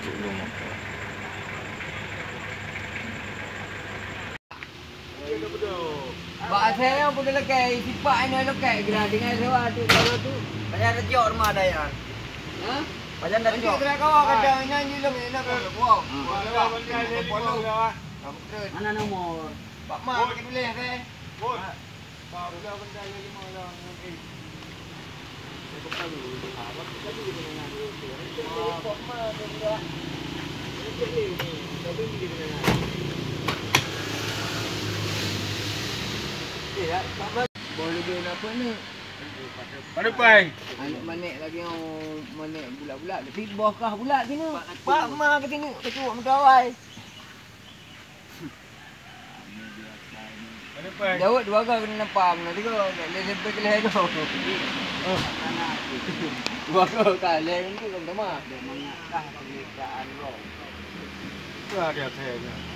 Tolong apa? Bak saya pun lekai, sifat ini lekai gerak dengan sewa tu kalau tu. Banyak ada jok rumah ada ya. Ha? Banyak ada Nanti jok. kena kau kadang nyanyi lu ni nak kau. Mana nomor? Pak Ma pergi boleh kan? Boleh dia apa ni? Mana pai? Anak manik lagi yang manik bulat-bulat. Tapi bawah kah bulat sini. Pak Ma ke tengok kecuak mentawai. Mana pai? Jauh dua kali kena nampak nanti kau lebih ke leher kau. Dua kali leher tu kau tak mah. Dia mengakah pemikiran roh. Tu ada saya.